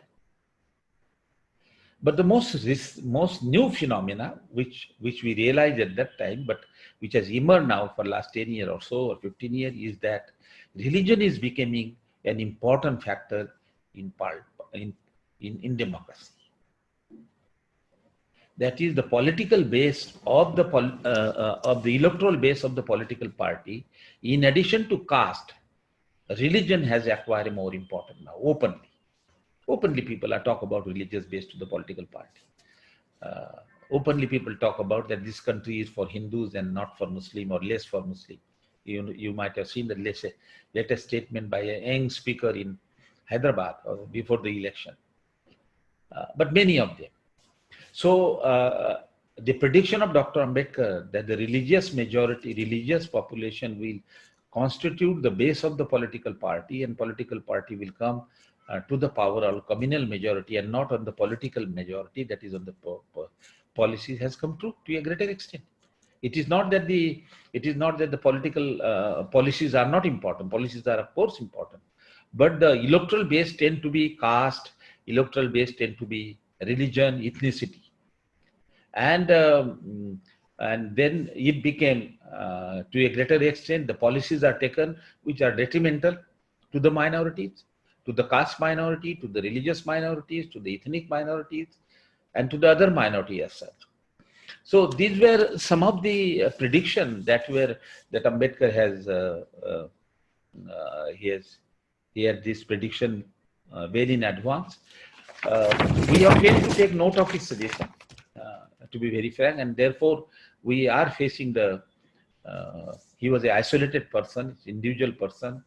But the most new phenomena, which we realized at that time, but which has emerged now for last 10 years or so, or 15 years, is that religion is becoming an important factor in democracy. That is the political base of the electoral base of the political party. In addition to caste, religion has acquired more importance now, openly. Openly people are talk about religious base to the political party. Openly people talk about that this country is for Hindus and not for Muslim, or less for Muslim. You might have seen the latest statement by a young speaker in Hyderabad before the election. But many of them. So the prediction of Dr. Ambedkar that the religious population will constitute the base of the political party, and political party will come to the power or communal majority and not on the political majority, that is on the policies, has come true to a greater extent. It is not that the political policies are not important. Policies are of course important, but the electoral base tend to be caste, electoral base tend to be religion, ethnicity, and then it became to a greater extent the policies are taken which are detrimental to the minorities, to the caste minority, to the religious minorities, to the ethnic minorities, and to the other minority as such. So these were some of the predictions that Ambedkar has. He had this prediction well in advance. We have failed to take note of his suggestion, to be very frank, and therefore we are facing he was an isolated person, individual person.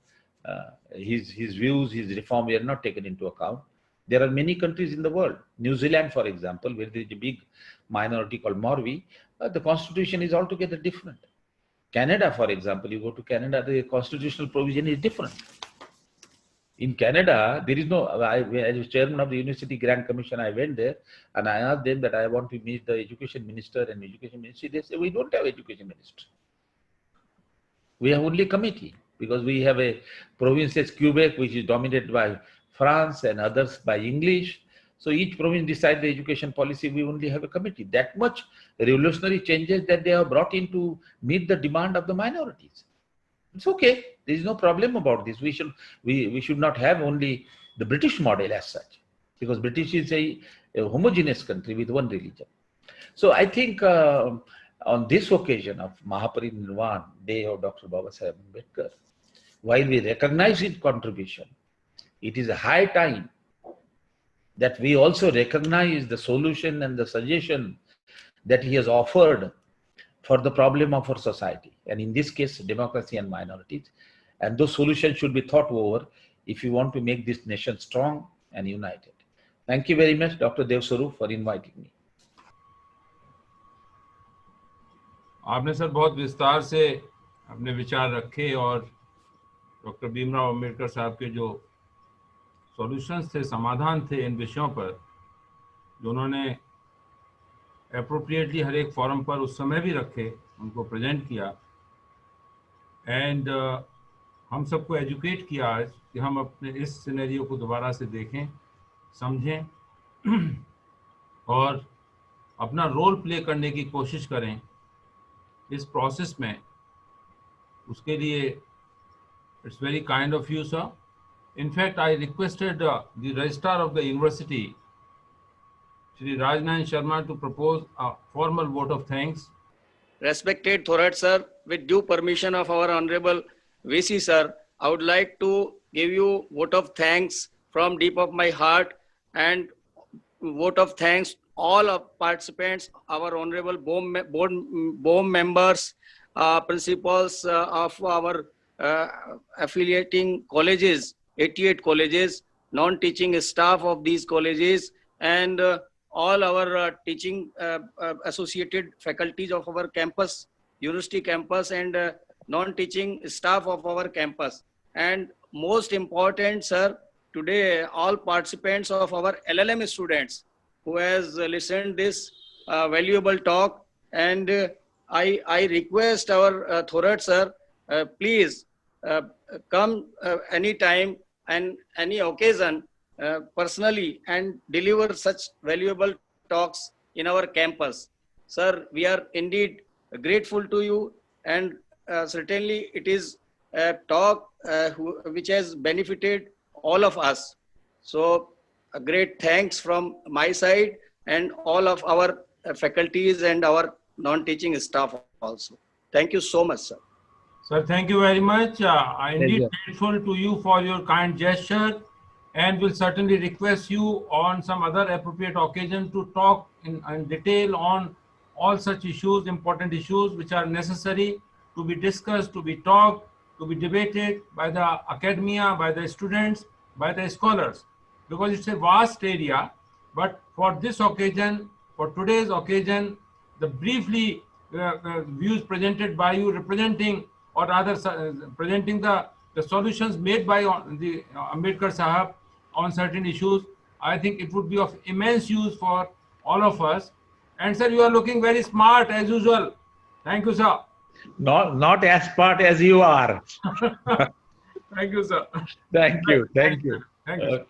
His views, his reform were not taken into account. There are many countries in the world. New Zealand, for example, where there is a big minority called Maori, the constitution is altogether different. Canada, for example, you go to Canada, the constitutional provision is different. In Canada, there is no, as chairman of the University Grant Commission, I went there and I asked them that I want to meet the education minister and education ministry. They say, we don't have education minister. We have only committee, because we have a province as Quebec, which is dominated by France, and others by English. So each province decides the education policy. We only have a committee. That much revolutionary changes that they have brought in to meet the demand of the minorities. It's okay. There is no problem about this. We should not have only the British model as such, because British is a homogeneous country with one religion. So I think on this occasion of Mahaparinirvan Day of Dr. Babasaheb Ambedkar, while we recognize his contribution, it is a high time that we also recognize the solution and the suggestion that he has offered for the problem of our society, and in this case, democracy and minorities. And those solutions should be thought over if you want to make this nation strong and united. Thank you very much, Dr. Dev Sarup, for inviting me.
आपने sir बहुत विस्तार से अपने विचार रखे और doctor Bhimrao Ambedkar साहब के जो सॉल्यूशंस थे, समाधान थे इन विषयों पर, जो उन्होंने अप्रोप्रिएटली हर एक फोरम पर उस समय भी रखे, उनको प्रेजेंट किया, एंड हम सबको एजुकेट किया आज कि हम अपने इस सिनेरियो को दोबारा से देखें, समझें और अपना रोल प्ले करने की कोशिश करें इस प्रोसेस में। उसके लिए it's very kind of you sir. In fact, I requested the registrar of the university, Shri Rajnayan Sharma, to propose a formal vote of thanks.
Respected Thorat sir, with due permission of our Honorable VC sir, I would like to give you vote of thanks from deep of my heart, and vote of thanks all of participants, our Honorable board members, principals of our affiliating colleges, 88 colleges, non-teaching staff of these colleges, and all our teaching associated faculties of our campus, university campus, and non-teaching staff of our campus. And most important, sir, today all participants of our LLM students who has listened this valuable talk, and I request our Thorat sir, please come anytime and any occasion personally and deliver such valuable talks in our campus. Sir, we are indeed grateful to you, and certainly it is a talk which has benefited all of us. So a great thanks from my side and all of our faculties and our non-teaching staff also. Thank you so much, sir.
Sir, thank you very much. I indeed grateful to you for your kind gesture, and will certainly request you on some other appropriate occasion to talk in detail on all such issues, important issues which are necessary to be discussed, to be talked, to be debated by the academia, by the students, by the scholars, because it's a vast area. But for this occasion, for today's occasion, the briefly views presented by you, representing or rather presenting the solutions made by the Ambedkar Sahab on certain issues, I think it would be of immense use for all of us. And sir, you are looking very smart as usual. Thank you, sir.
Not as smart as you are.
Thank you, sir.
Thank you. Thank you.
Thank you.
Okay.